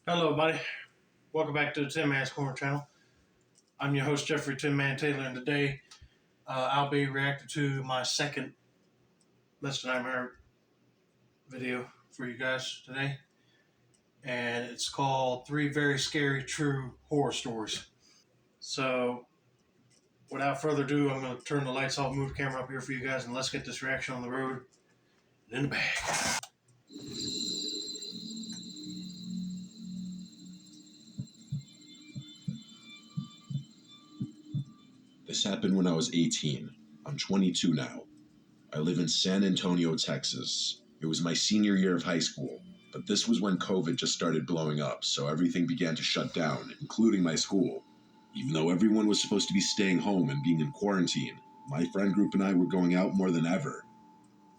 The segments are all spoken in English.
Hello, buddy. Welcome back to the Tin Man's Corner channel. I'm your host, Jeffrey Tin Man Taylor, and today I'll be reacting to my second Mr. Nightmare video for you guys today. And it's called Three Very Scary True Horror Stories. So, without further ado, I'm going to turn the lights off, move the camera up here for you guys, and let's get this reaction on the road and in the bag. This happened when I was 18. I'm 22 now. I live in San Antonio, Texas. It was my senior year of high school, but this was when COVID just started blowing up, so everything began to shut down, including my school. Even though everyone was supposed to be staying home and being in quarantine, my friend group and I were going out more than ever.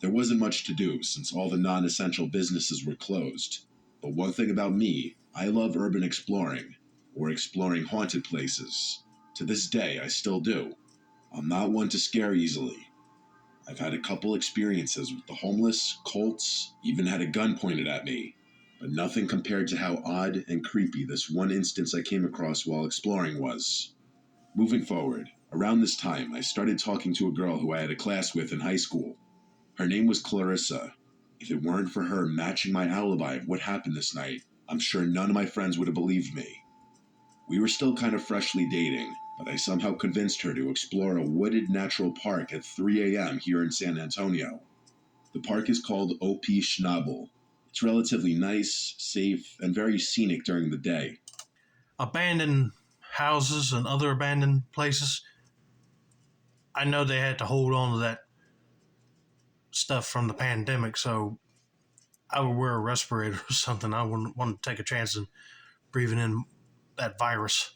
There wasn't much to do since all the non-essential businesses were closed. But one thing about me, I love urban exploring, or exploring haunted places. To this day, I still do. I'm not one to scare easily. I've had a couple experiences with the homeless, cults, even had a gun pointed at me, but nothing compared to how odd and creepy this one instance I came across while exploring was. Moving forward, around this time, I started talking to a girl who I had a class with in high school. Her name was Clarissa. If it weren't for her matching my alibi of what happened this night, I'm sure none of my friends would have believed me. We were still kind of freshly dating, but I somehow convinced her to explore a wooded natural park at 3 a.m. here in San Antonio. The park is called O.P. Schnabel. It's relatively nice, safe, and very scenic during the day. Abandoned houses and other abandoned places, I know they had to hold on to that stuff from the pandemic, so I would wear a respirator or something. I wouldn't want to take a chance in breathing in that virus.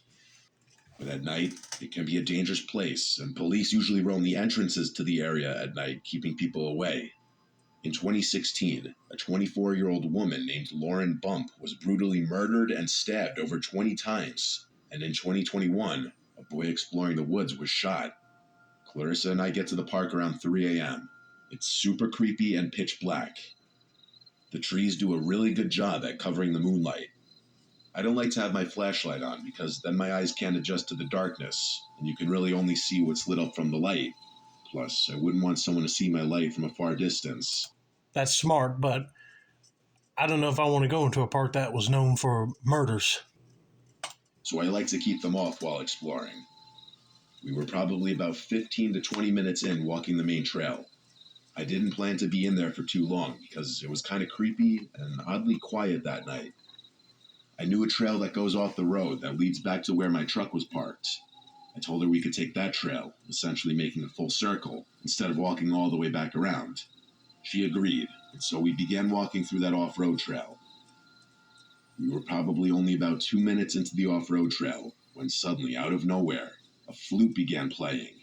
But at night, it can be a dangerous place, and police usually roam the entrances to the area at night, keeping people away. In 2016, a 24-year-old woman named Lauren Bump was brutally murdered and stabbed over 20 times. And in 2021, a boy exploring the woods was shot. Clarissa and I get to the park around 3 a.m. It's super creepy and pitch black. The trees do a really good job at covering the moonlight. I don't like to have my flashlight on because then my eyes can't adjust to the darkness, and you can really only see what's lit up from the light. Plus, I wouldn't want someone to see my light from a far distance. That's smart, but I don't know if I want to go into a park that was known for murders. So I like to keep them off while exploring. We were probably about 15 to 20 minutes in walking the main trail. I didn't plan to be in there for too long because it was kind of creepy and oddly quiet that night. I knew a trail that goes off the road that leads back to where my truck was parked. I told her we could take that trail, essentially making a full circle, instead of walking all the way back around. She agreed, and so we began walking through that off-road trail. We were probably only about 2 minutes into the off-road trail when suddenly, out of nowhere, a flute began playing.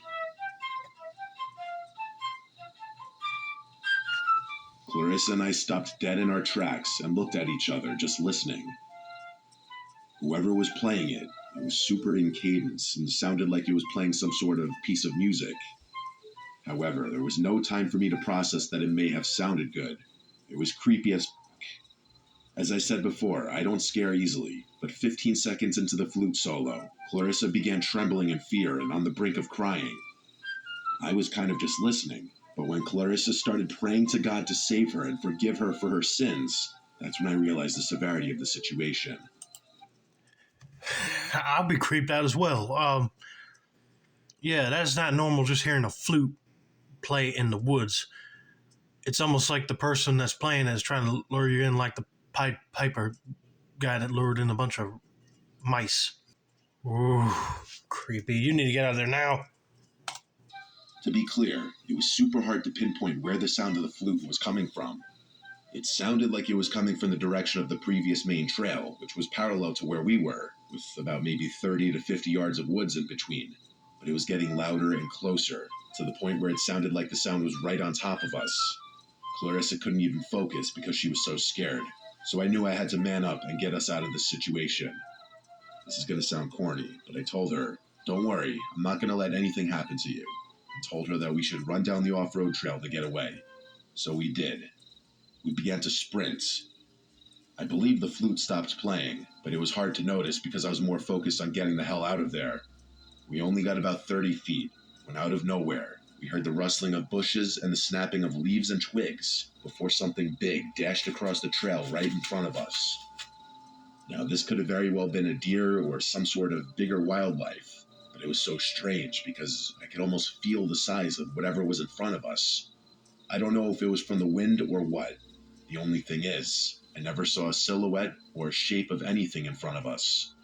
Clarissa and I stopped dead in our tracks and looked at each other, just listening. Whoever was playing it was super in cadence and sounded like it was playing some sort of piece of music. However, there was no time for me to process that it may have sounded good. It was creepy as fuck. As I said before, I don't scare easily, but 15 seconds into the flute solo, Clarissa began trembling in fear and on the brink of crying. I was kind of just listening, but when Clarissa started praying to God to save her and forgive her for her sins, that's when I realized the severity of the situation. I'll be creeped out as well. Yeah, that's not normal just hearing a flute play in the woods. It's almost like the person that's playing is trying to lure you in, like the Piper guy that lured in a bunch of mice. Ooh, creepy. You need to get out of there now. To be clear, it was super hard to pinpoint where the sound of the flute was coming from. It sounded like it was coming from the direction of the previous main trail, which was parallel to where we were, with about maybe 30 to 50 yards of woods in between. But it was getting louder and closer, to the point where it sounded like the sound was right on top of us. Clarissa couldn't even focus because she was so scared, so I knew I had to man up and get us out of this situation. This is going to sound corny, but I told her, "Don't worry, I'm not going to let anything happen to you," and told her that we should run down the off-road trail to get away. So we did. We began to sprint. I believe the flute stopped playing, but it was hard to notice because I was more focused on getting the hell out of there. We only got about 30 feet when out of nowhere, we heard the rustling of bushes and the snapping of leaves and twigs before something big dashed across the trail right in front of us. Now, this could have very well been a deer or some sort of bigger wildlife, but it was so strange because I could almost feel the size of whatever was in front of us. I don't know if it was from the wind or what. The only thing is, I never saw a silhouette or a shape of anything in front of us.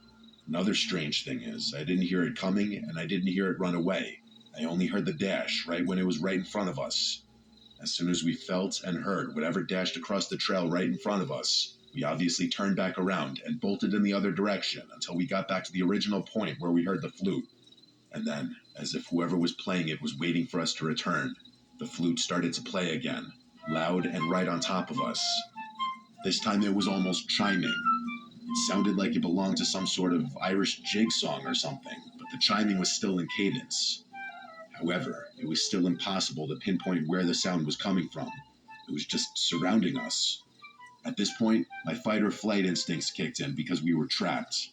Another strange thing is, I didn't hear it coming and I didn't hear it run away. I only heard the dash right when it was right in front of us. As soon as we felt and heard whatever dashed across the trail right in front of us, we obviously turned back around and bolted in the other direction until we got back to the original point where we heard the flute. And then, as if whoever was playing it was waiting for us to return, the flute started to play again, loud and right on top of us. This time it was almost chiming. It sounded like it belonged to some sort of Irish jig song or something, but the chiming was still in cadence. However, it was still impossible to pinpoint where the sound was coming from. It was just surrounding us. At this point, my fight or flight instincts kicked in because we were trapped.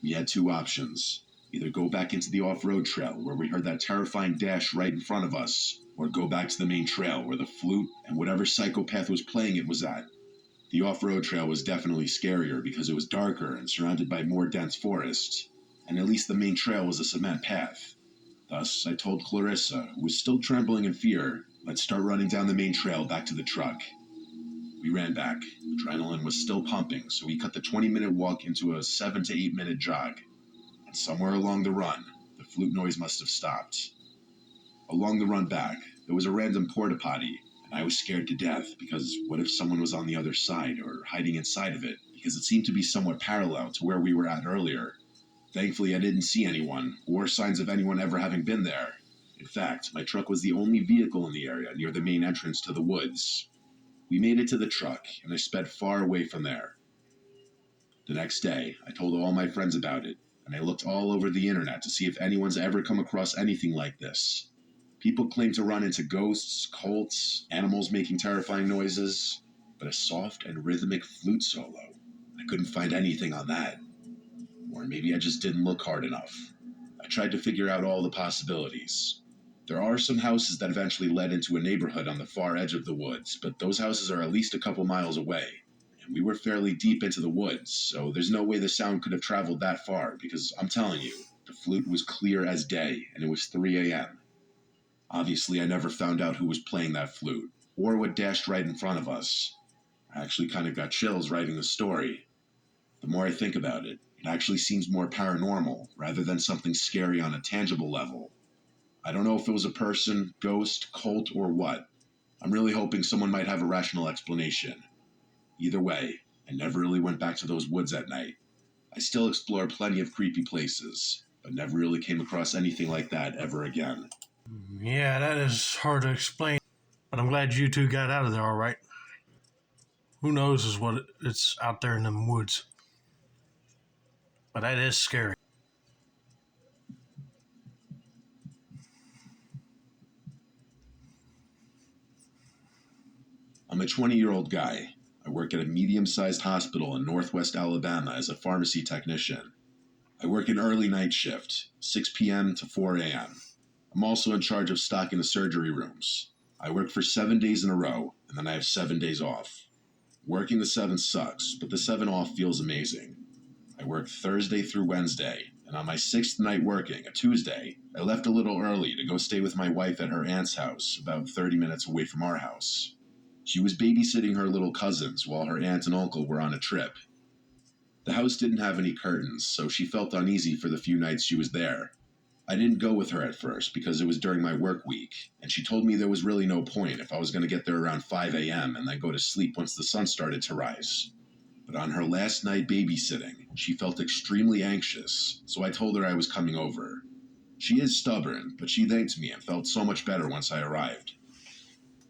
We had two options. Either go back into the off-road trail where we heard that terrifying dash right in front of us, or go back to the main trail where the flute and whatever psychopath was playing it was at. The off-road trail was definitely scarier because it was darker and surrounded by more dense forest, and at least the main trail was a cement path. Thus, I told Clarissa, who was still trembling in fear, let's start running down the main trail back to the truck. We ran back. Adrenaline was still pumping, so we cut the 20-minute walk into a 7 to 8 minute jog. And somewhere along the run, the flute noise must have stopped. Along the run back, there was a random porta potty, and I was scared to death because what if someone was on the other side or hiding inside of it, because it seemed to be somewhat parallel to where we were at earlier. Thankfully, I didn't see anyone or signs of anyone ever having been there. In fact, my truck was the only vehicle in the area near the main entrance to the woods. We made it to the truck, and I sped far away from there. The next day, I told all my friends about it, and I looked all over the internet to see if anyone's ever come across anything like this. People claim to run into ghosts, cults, animals making terrifying noises, but a soft and rhythmic flute solo, I couldn't find anything on that. Or maybe I just didn't look hard enough. I tried to figure out all the possibilities. There are some houses that eventually led into a neighborhood on the far edge of the woods, but those houses are at least a couple miles away. And we were fairly deep into the woods, so there's no way the sound could have traveled that far, because I'm telling you, the flute was clear as day, and it was 3 a.m. Obviously, I never found out who was playing that flute, or what dashed right in front of us. I actually kind of got chills writing the story. The more I think about it, it actually seems more paranormal, rather than something scary on a tangible level. I don't know if it was a person, ghost, cult, or what. I'm really hoping someone might have a rational explanation. Either way, I never really went back to those woods at night. I still explore plenty of creepy places, but never really came across anything like that ever again. Yeah, that is hard to explain, but I'm glad you two got out of there all right. Who knows is what it's out there in them woods. But that is scary. I'm a 20-year-old guy. I work at a medium-sized hospital in northwest Alabama as a pharmacy technician. I work an early night shift, 6 p.m. to 4 a.m. I'm also in charge of stocking the surgery rooms. I work for 7 days in a row, and then I have 7 days off. Working the 7 sucks, but the 7 off feels amazing. I work Thursday through Wednesday, and on my 6th night working, a Tuesday, I left a little early to go stay with my wife at her aunt's house, about 30 minutes away from our house. She was babysitting her little cousins while her aunt and uncle were on a trip. The house didn't have any curtains, so she felt uneasy for the few nights she was there. I didn't go with her at first because it was during my work week, and she told me there was really no point if I was going to get there around 5 a.m. and then go to sleep once the sun started to rise. But on her last night babysitting, she felt extremely anxious, so I told her I was coming over. She is stubborn, but she thanked me and felt so much better once I arrived.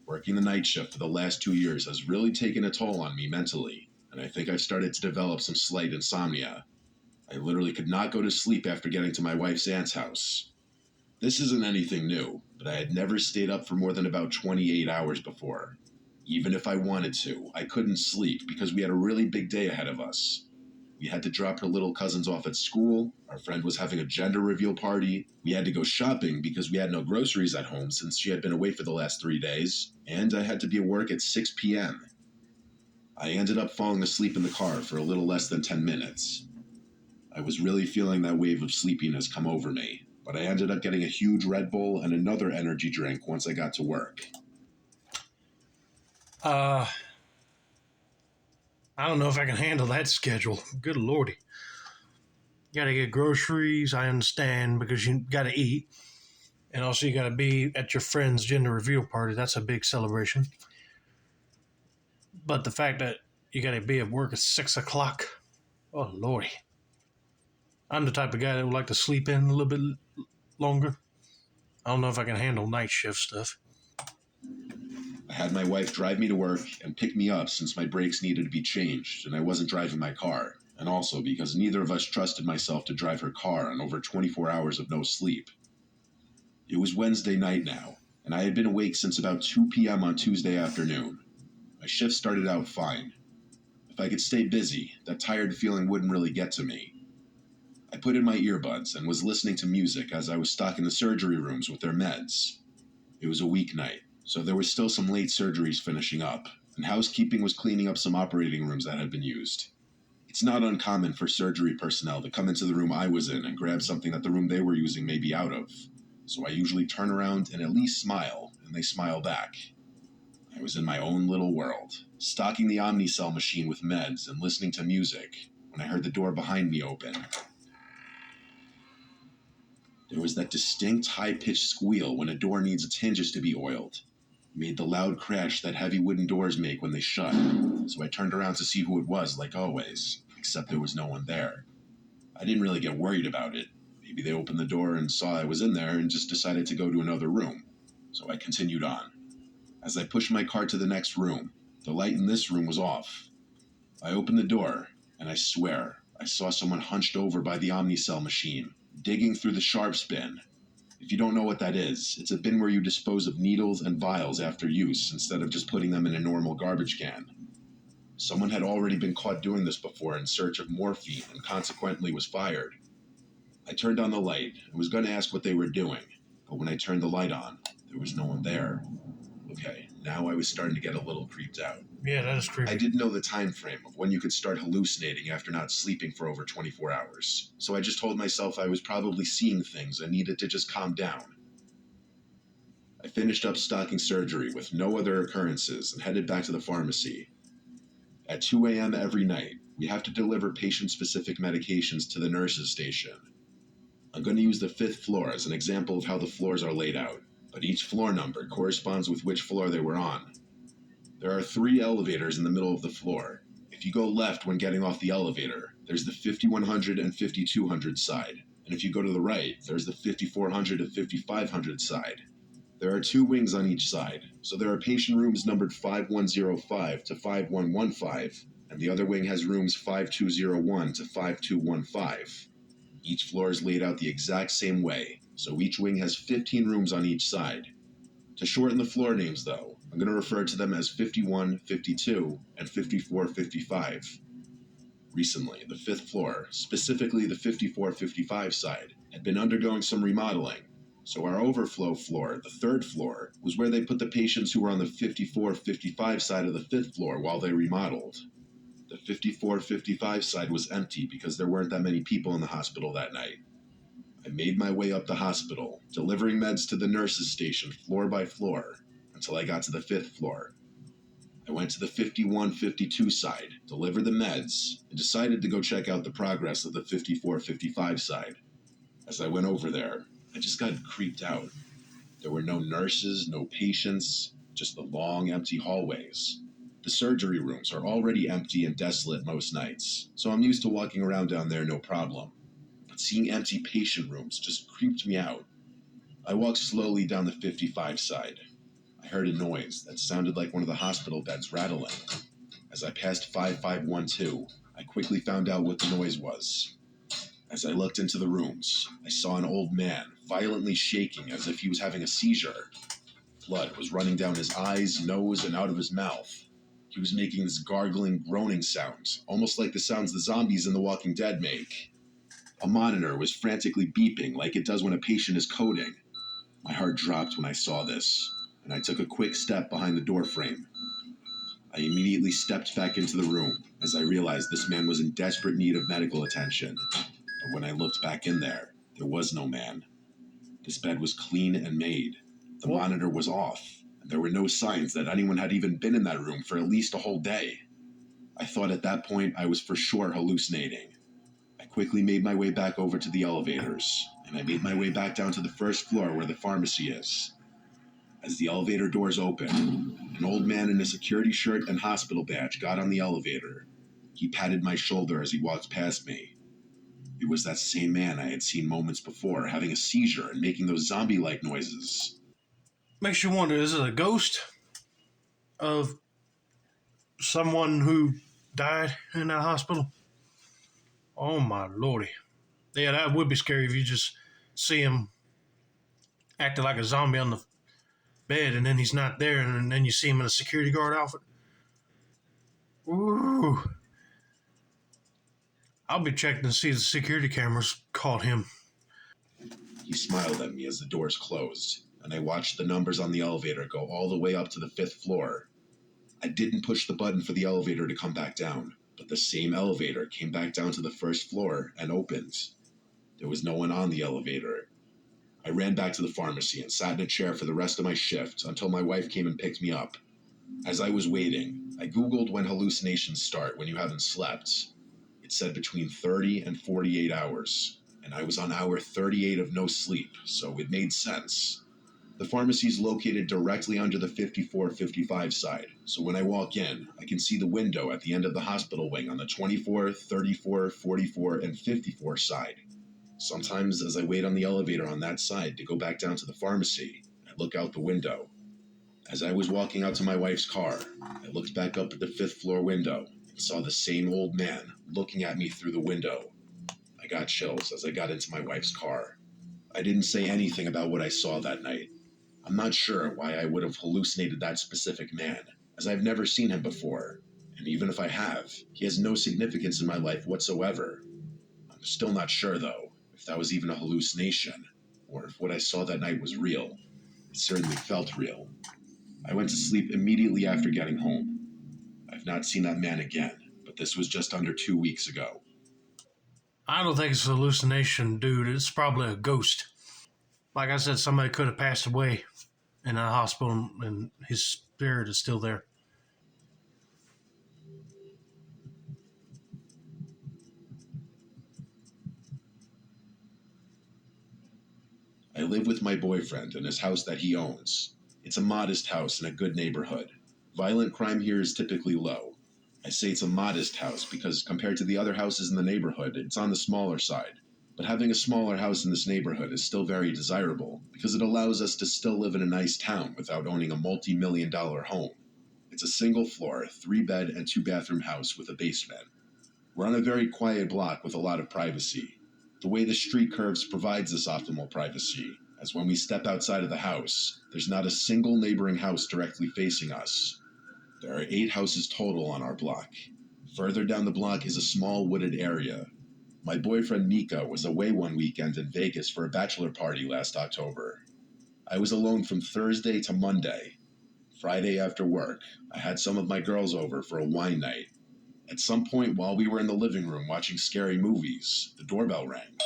Working the night shift for the last 2 years has really taken a toll on me mentally, and I think I've started to develop some slight insomnia. I literally could not go to sleep after getting to my wife's aunt's house. This isn't anything new, but I had never stayed up for more than about 28 hours before. Even if I wanted to, I couldn't sleep because we had a really big day ahead of us. We had to drop her little cousins off at school, our friend was having a gender reveal party, we had to go shopping because we had no groceries at home since she had been away for the last 3 days, and I had to be at work at 6 p.m. I ended up falling asleep in the car for a little less than 10 minutes. I was really feeling that wave of sleepiness come over me, but I ended up getting a huge Red Bull and another energy drink once I got to work. I don't know if I can handle that schedule. Good lordy. You gotta get groceries, I understand, because you gotta eat. And also you gotta be at your friend's gender reveal party. That's a big celebration. But the fact that you gotta be at work at 6 o'clock, oh lordy. I'm the type of guy that would like to sleep in a little bit longer. I don't know if I can handle night shift stuff. I had my wife drive me to work and pick me up since my brakes needed to be changed and I wasn't driving my car, and also because neither of us trusted myself to drive her car on over 24 hours of no sleep. It was Wednesday night now, and I had been awake since about 2 p.m. on Tuesday afternoon. My shift started out fine. If I could stay busy, that tired feeling wouldn't really get to me. I put in my earbuds and was listening to music as I was stocking the surgery rooms with their meds. It was a weeknight, so there were still some late surgeries finishing up, and housekeeping was cleaning up some operating rooms that had been used. It's not uncommon for surgery personnel to come into the room I was in and grab something that the room they were using may be out of, so I usually turn around and at least smile, and they smile back. I was in my own little world, stocking the Omnicell machine with meds and listening to music, when I heard the door behind me open. There was that distinct high-pitched squeal when a door needs its hinges to be oiled. It made the loud crash that heavy wooden doors make when they shut, so I turned around to see who it was like always, except there was no one there. I didn't really get worried about it. Maybe they opened the door and saw I was in there and just decided to go to another room, so I continued on. As I pushed my car to the next room, the light in this room was off. I opened the door, and I swear, I saw someone hunched over by the Omnicell machine, digging through the sharps bin. If you don't know what that is, it's a bin where you dispose of needles and vials after use instead of just putting them in a normal garbage can. Someone had already been caught doing this before in search of morphine and consequently was fired. I turned on the light and was going to ask what they were doing, but when I turned the light on, there was no one there. Okay, now I was starting to get a little creeped out. Yeah, that is creepy. I didn't know the time frame of when you could start hallucinating after not sleeping for over 24 hours, so I just told myself I was probably seeing things and needed to just calm down. I finished up stocking surgery with no other occurrences and headed back to the pharmacy. At 2 a.m. every night, we have to deliver patient-specific medications to the nurses' station. I'm going to use the 5th floor as an example of how the floors are laid out, but each floor number corresponds with which floor they were on. There are 3 elevators in the middle of the floor. If you go left when getting off the elevator, there's the 5100 and 5200 side, and if you go to the right, there's the 5400 and 5500 side. There are 2 wings on each side, so there are patient rooms numbered 5105 to 5115, and the other wing has rooms 5201 to 5215. Each floor is laid out the exact same way, so each wing has 15 rooms on each side. To shorten the floor names, though, I'm going to refer to them as 5152 and 5455. Recently, the 5th floor, specifically the 5455 side, had been undergoing some remodeling, so our overflow floor, the 3rd floor, was where they put the patients who were on the 5455 side of the 5th floor while they remodeled. The 5455 side was empty because there weren't that many people in the hospital that night. I made my way up the hospital, delivering meds to the nurses' station floor by floor, until I got to the 5th floor. I went to the 5152 side, delivered the meds, and decided to go check out the progress of the 5455 side. As I went over there, I just got creeped out. There were no nurses, no patients, just the long, empty hallways. The surgery rooms are already empty and desolate most nights, so I'm used to walking around down there no problem. But seeing empty patient rooms just creeped me out. I walked slowly down the 55 side. I heard a noise that sounded like one of the hospital beds rattling. As I passed 5512, I quickly found out what the noise was. As I looked into the rooms, I saw an old man violently shaking as if he was having a seizure. Blood was running down his eyes, nose, and out of his mouth. He was making this gargling, groaning sound, almost like the sounds the zombies in The Walking Dead make. A monitor was frantically beeping like it does when a patient is coding. My heart dropped when I saw this, and I took a quick step behind the doorframe. I immediately stepped back into the room as I realized this man was in desperate need of medical attention. But when I looked back in there was no man. This bed was clean and made. The monitor was off, and there were no signs that anyone had even been in that room for at least a whole day. I thought at that point I was for sure hallucinating. I quickly made my way back over to the elevators, and I made my way back down to the first floor where the pharmacy is. As the elevator doors opened, an old man in a security shirt and hospital badge got on the elevator. He patted my shoulder as he walked past me. It was that same man I had seen moments before, having a seizure and making those zombie-like noises. Makes you wonder, is it a ghost of someone who died in that hospital? Oh my lordy. Yeah, that would be scary if you just see him acting like a zombie on the bed and then he's not there and then you see him in a security guard outfit. Ooh. I'll be checking to see if the security cameras caught him. He smiled at me as the doors closed, and I watched the numbers on the elevator go all the way up to the 5th floor. I didn't push the button for the elevator to come back down, but the same elevator came back down to the 1st floor and opened. There was no one on the elevator. I ran back to the pharmacy and sat in a chair for the rest of my shift until my wife came and picked me up. As I was waiting, I Googled when hallucinations start when you haven't slept. It said between 30 and 48 hours, and I was on hour 38 of no sleep, so it made sense. The pharmacy is located directly under the 54-55 side, so when I walk in, I can see the window at the end of the hospital wing on the 24, 34, 44, and 54 side. Sometimes, as I wait on the elevator on that side to go back down to the pharmacy, I look out the window. As I was walking out to my wife's car, I looked back up at the 5th floor window and saw the same old man looking at me through the window. I got chills as I got into my wife's car. I didn't say anything about what I saw that night. I'm not sure why I would have hallucinated that specific man, as I've never seen him before, and even if I have, he has no significance in my life whatsoever. I'm still not sure, though, if that was even a hallucination, or if what I saw that night was real. It certainly felt real. I went to sleep immediately after getting home. I've not seen that man again, but this was just under 2 weeks ago. I don't think it's a hallucination, dude. It's probably a ghost. Like I said, somebody could have passed away in a hospital and his spirit is still there. I live with my boyfriend in his house that he owns. It's a modest house in a good neighborhood. Violent crime here is typically low. I say it's a modest house because compared to the other houses in the neighborhood, it's on the smaller side. But having a smaller house in this neighborhood is still very desirable because it allows us to still live in a nice town without owning a multi-million-dollar home. It's a single-floor, 3-bed and 2-bathroom house with a basement. We're on a very quiet block with a lot of privacy. The way the street curves provides this optimal privacy, as when we step outside of the house, there's not a single neighboring house directly facing us. There are 8 houses total on our block. Further down the block is a small wooded area. My boyfriend Mika was away one weekend in Vegas for a bachelor party last October. I was alone from Thursday to Monday. Friday after work, I had some of my girls over for a wine night. At some point while we were in the living room watching scary movies, the doorbell rang.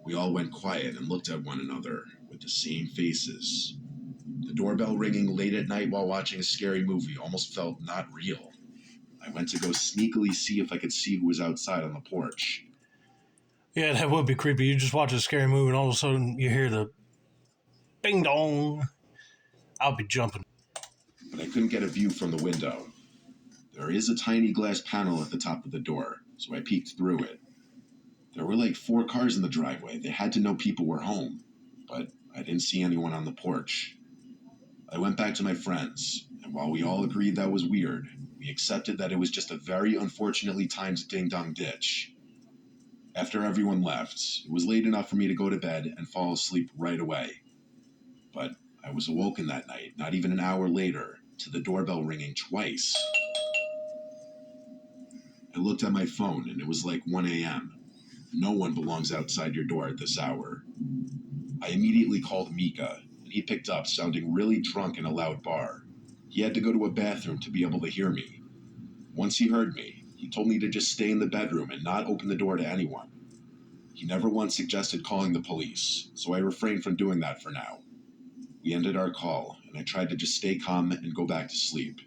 We all went quiet and looked at one another with the same faces. The doorbell ringing late at night while watching a scary movie almost felt not real. I went to go sneakily see if I could see who was outside on the porch. Yeah, that would be creepy. You just watch a scary movie and all of a sudden you hear the ding dong. I'll be jumping. But I couldn't get a view from the window. There is a tiny glass panel at the top of the door, so I peeked through it. There were like 4 cars in the driveway. They had to know people were home, but I didn't see anyone on the porch. I went back to my friends, and while we all agreed that was weird, we accepted that it was just a very unfortunately timed ding-dong ditch. After everyone left, it was late enough for me to go to bed and fall asleep right away. But I was awoken that night, not even an hour later, to the doorbell ringing twice. I looked at my phone and it was like 1 a.m. No one belongs outside your door at this hour. I immediately called Mika, and he picked up, sounding really drunk in a loud bar. He had to go to a bathroom to be able to hear me. Once he heard me, he told me to just stay in the bedroom and not open the door to anyone. He never once suggested calling the police, so I refrained from doing that for now. We ended our call, and I tried to just stay calm and go back to sleep.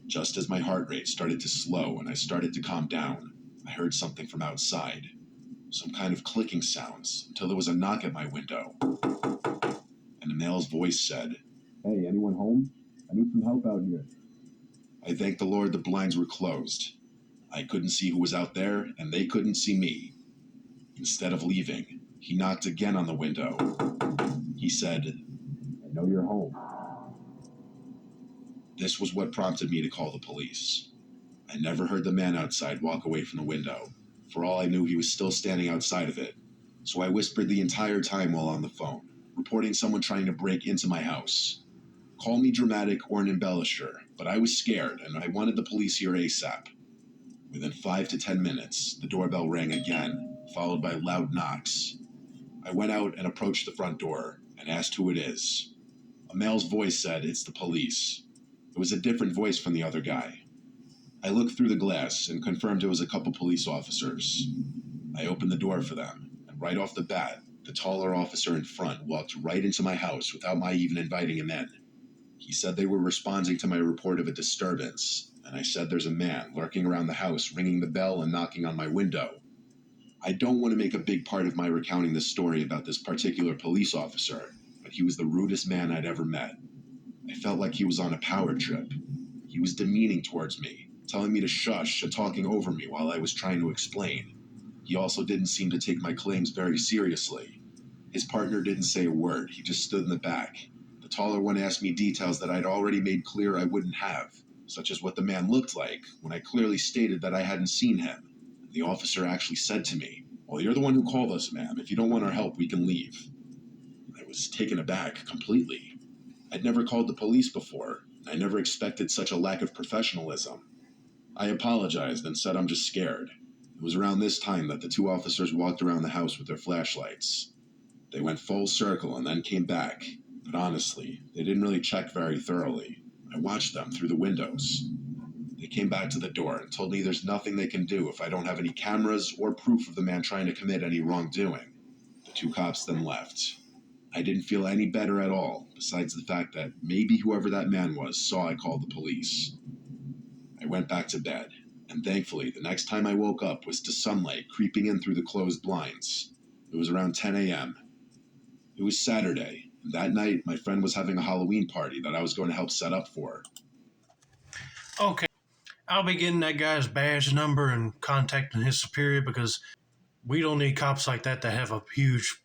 Just as my heart rate started to slow and I started to calm down, I heard something from outside. Some kind of clicking sounds, until there was a knock at my window. And a male's voice said, "Hey, anyone home? I need some help out here." I thanked the Lord the blinds were closed. I couldn't see who was out there, and they couldn't see me. Instead of leaving, he knocked again on the window. He said, "I know you're home." This was what prompted me to call the police. I never heard the man outside walk away from the window. For all I knew, he was still standing outside of it. So I whispered the entire time while on the phone, reporting someone trying to break into my house. Call me dramatic or an embellisher, but I was scared and I wanted the police here ASAP. Within 5 to 10 minutes, the doorbell rang again, followed by loud knocks. I went out and approached the front door and asked who it is. A male's voice said, "It's the police." It was a different voice from the other guy. I looked through the glass and confirmed it was a couple police officers. I opened the door for them, and right off the bat, the taller officer in front walked right into my house without my even inviting him in. He said they were responding to my report of a disturbance, and I said there's a man lurking around the house ringing the bell and knocking on my window. I don't want to make a big part of my recounting this story about this particular police officer, but he was the rudest man I'd ever met. I felt like he was on a power trip. He was demeaning towards me, telling me to shush and talking over me while I was trying to explain. He also didn't seem to take my claims very seriously. His partner didn't say a word, he just stood in the back. The taller one asked me details that I'd already made clear I wouldn't have, such as what the man looked like, when I clearly stated that I hadn't seen him. The officer actually said to me, "Well, you're the one who called us, ma'am. If you don't want our help, we can leave." I was taken aback completely. I'd never called the police before, and I never expected such a lack of professionalism. I apologized and said I'm just scared. It was around this time that the two officers walked around the house with their flashlights. They went full circle and then came back, but honestly, they didn't really check very thoroughly. I watched them through the windows. They came back to the door and told me there's nothing they can do if I don't have any cameras or proof of the man trying to commit any wrongdoing. The two cops then left. I didn't feel any better at all, besides the fact that maybe whoever that man was saw I called the police. I went back to bed, and thankfully the next time I woke up was to sunlight creeping in through the closed blinds. It was around 10 a.m. It was Saturday, and that night my friend was having a Halloween party that I was going to help set up for. Okay, I'll be getting that guy's badge number and contacting his superior because we don't need cops like that to have a huge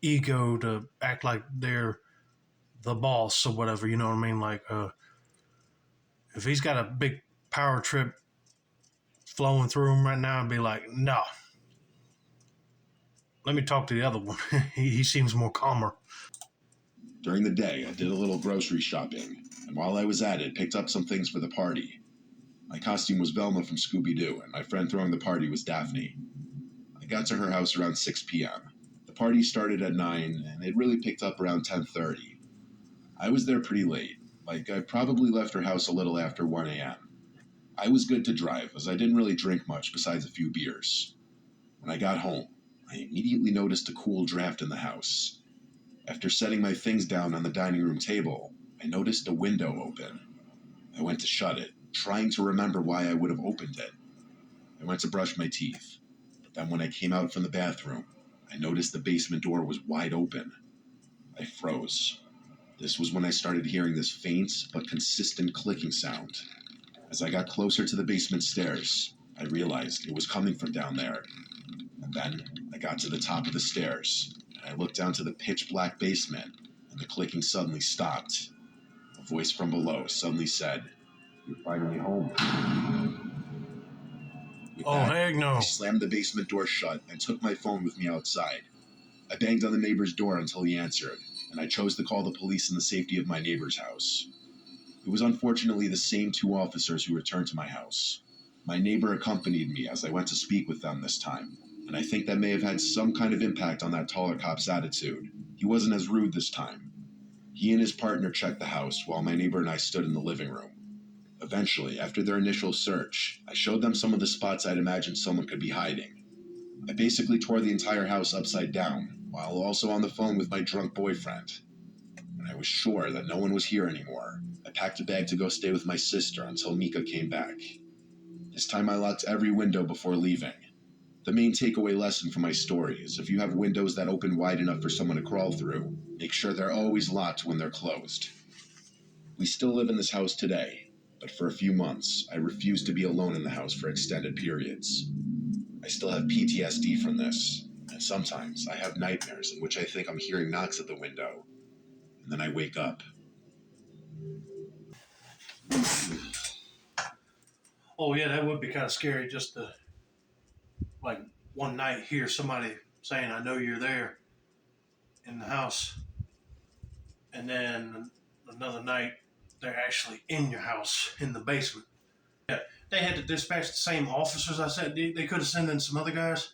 ego to act like they're the boss or whatever, you know what I mean? Like, if he's got a big power trip flowing through him right now, I'd be like, no. Let me talk to the other one. he seems more calmer. During the day, I did a little grocery shopping, and while I was at it, picked up some things for the party. My costume was Velma from Scooby-Doo, and my friend throwing the party was Daphne. I got to her house around 6 p.m. The party started at 9, and it really picked up around 10:30. I was there pretty late, like I probably left her house a little after 1 a.m. I was good to drive, as I didn't really drink much besides a few beers. When I got home, I immediately noticed a cool draft in the house. After setting my things down on the dining room table, I noticed a window open. I went to shut it, trying to remember why I would have opened it. I went to brush my teeth, but then when I came out from the bathroom, I noticed the basement door was wide open. I froze. This was when I started hearing this faint but consistent clicking sound. As I got closer to the basement stairs, I realized it was coming from down there. And then I got to the top of the stairs, and I looked down to the pitch black basement, and the clicking suddenly stopped. A voice from below suddenly said, "You're finally home." With Oh, that, heck no. I slammed the basement door shut and took my phone with me outside. I banged on the neighbor's door until he answered, and I chose to call the police in the safety of my neighbor's house. It was unfortunately the same two officers who returned to my house. My neighbor accompanied me as I went to speak with them this time, and I think that may have had some kind of impact on that taller cop's attitude. He wasn't as rude this time. He and his partner checked the house while my neighbor and I stood in the living room. Eventually, after their initial search, I showed them some of the spots I'd imagined someone could be hiding. I basically tore the entire house upside down, while also on the phone with my drunk boyfriend. When I was sure that no one was here anymore, I packed a bag to go stay with my sister until Mika came back. This time I locked every window before leaving. The main takeaway lesson from my story is if you have windows that open wide enough for someone to crawl through, make sure they're always locked when they're closed. We still live in this house today, but for a few months, I refuse to be alone in the house for extended periods. I still have PTSD from this, and sometimes I have nightmares in which I think I'm hearing knocks at the window, and then I wake up. Oh yeah, that would be kind of scary just to, like, one night hear somebody saying, I know you're there in the house. And then another night, they're actually in your house in the basement. Yeah, they had to dispatch the same officers. I said they could have sent in some other guys.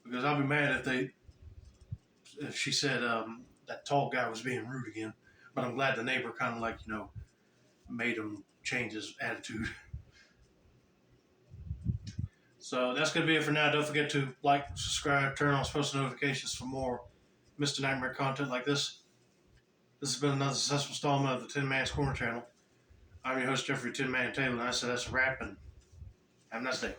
Because I'll be mad if she said that tall guy was being rude again. But I'm glad the neighbor kind of made him change his attitude. So that's going to be it for now. Don't forget to like, subscribe, turn on post notifications for more Mr. Nightmare content like this. This has been another successful installment of the Tin Man's Corner channel. I'm your host, Jeffrey Tin Man Taylor, and I said that's a wrap, and have a nice day.